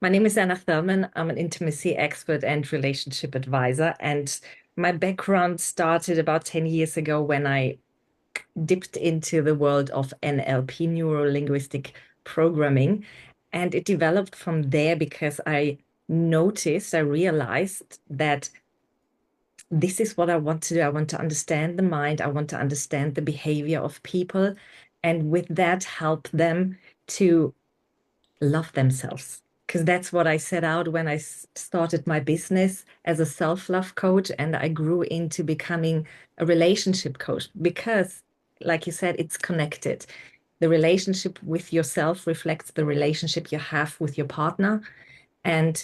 My name is Anna Thellmann. I'm an intimacy expert and relationship advisor. And my background started about 10 years ago when I dipped into the world of NLP, neuro linguistic programming. And it developed from there because I realized that this is what I want to do. I want to understand the mind. I want to understand the behavior of people. And with that, help them to love themselves. Because that's what I set out when I started my business as a self-love coach. And I grew into becoming a relationship coach because, like you said, it's connected. The relationship with yourself reflects the relationship you have with your partner. And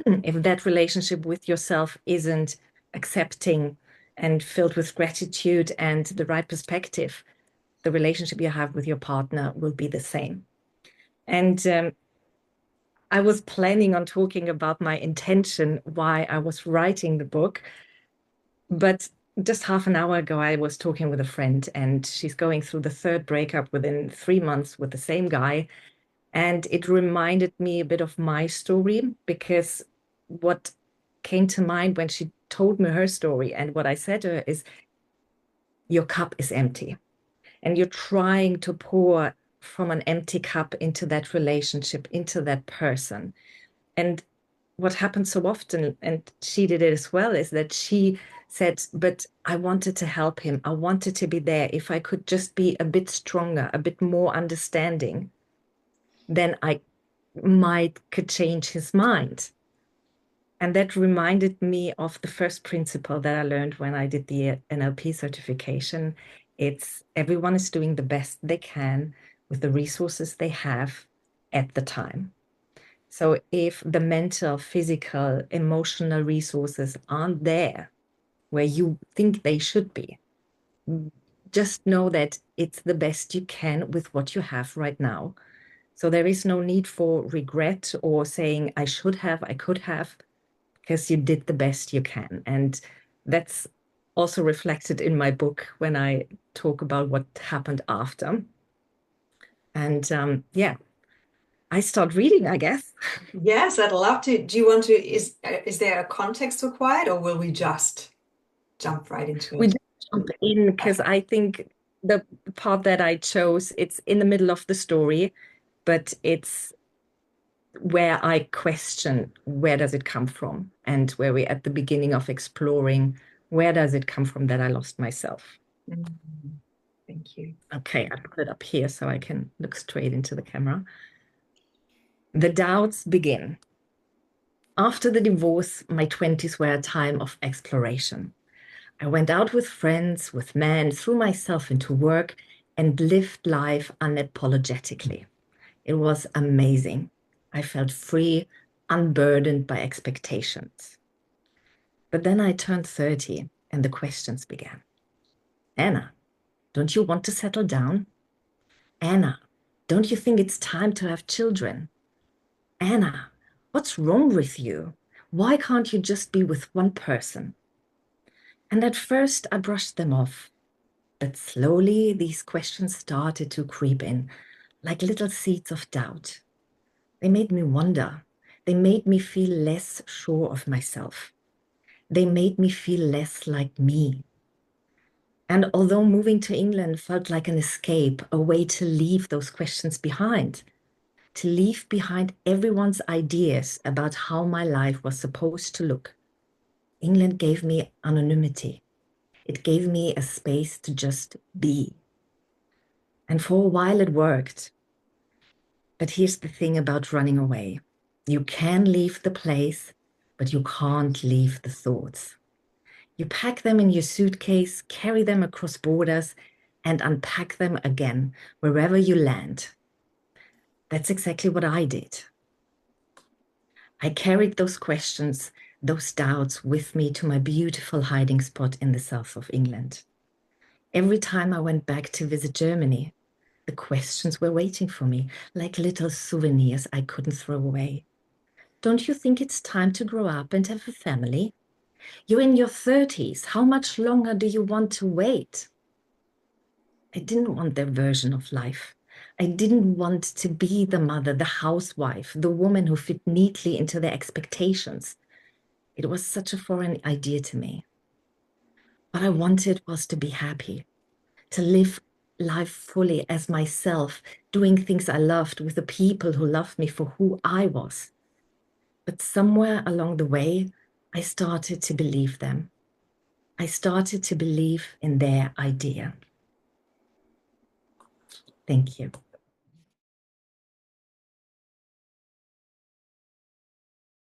if that relationship with yourself isn't accepting and filled with gratitude and the right perspective, the relationship you have with your partner will be the same. And I was planning on talking about my intention, why I was writing the book. But just half an hour ago, I was talking with a friend, and she's going through the third breakup within 3 months with the same guy. And it reminded me a bit of my story because what came to mind when she told me her story and what I said to her is, your cup is empty. And you're trying to pour from an empty cup into that relationship, into that person. And what happens so often, and she did it as well, is that she said, but I wanted to help him. I wanted to be there. If I could just be a bit stronger, a bit more understanding, then I might could change his mind. And that reminded me of the first principle that I learned when I did the NLP certification. It's everyone is doing the best they can with the resources they have at the time. So if the mental, physical, emotional resources aren't there where you think they should be, just know that it's the best you can with what you have right now. So there is no need for regret or saying, I should have, I could have, because you did the best you can. And that's also reflected in my book when I talk about what happened after. And yeah, I start reading, I guess. Yes, I'd love to. Do you want to, is there a context required or will we just jump right into We it? just jump in because Okay. I think the part that I chose, it's in the middle of the story, but it's where I question where does it come from and where we're at the beginning of exploring where does it come from that I lost myself. Mhm. Thank you. Okay, I put it up here so I can look straight into the camera. The doubts begin. After the divorce, my 20s were a time of exploration. I went out with friends, with men, threw myself into work, and lived life unapologetically. It was amazing. I felt free, unburdened by expectations. But then I turned 30 and the questions began. Anna, don't you want to settle down? Anna, don't you think it's time to have children? Anna, what's wrong with you? Why can't you just be with one person? And at first I brushed them off. But slowly these questions started to creep in, like little seeds of doubt. They made me wonder. They made me feel less sure of myself. They made me feel less like me. And although moving to England felt like an escape, a way to leave those questions behind, to leave behind everyone's ideas about how my life was supposed to look, England gave me anonymity. It gave me a space to just be. And for a while it worked. But here's the thing about running away. You can leave the place, but you can't leave the thoughts. You pack them in your suitcase, carry them across borders, and unpack them again wherever you land. That's exactly what I did. I carried those questions, those doubts with me to my beautiful hiding spot in the south of England. Every time I went back to visit Germany, the questions were waiting for me, like little souvenirs I couldn't throw away. Don't you think it's time to grow up and have a family? You're in your 30s. How much longer do you want to wait? I didn't want their version of life. I didn't want to be the mother, the housewife, the woman who fit neatly into their expectations. It was such a foreign idea to me. What I wanted was to be happy, to live life fully as myself, doing things I loved with the people who loved me for who I was. But somewhere along the way, I started to believe them. I started to believe in their idea. Thank you.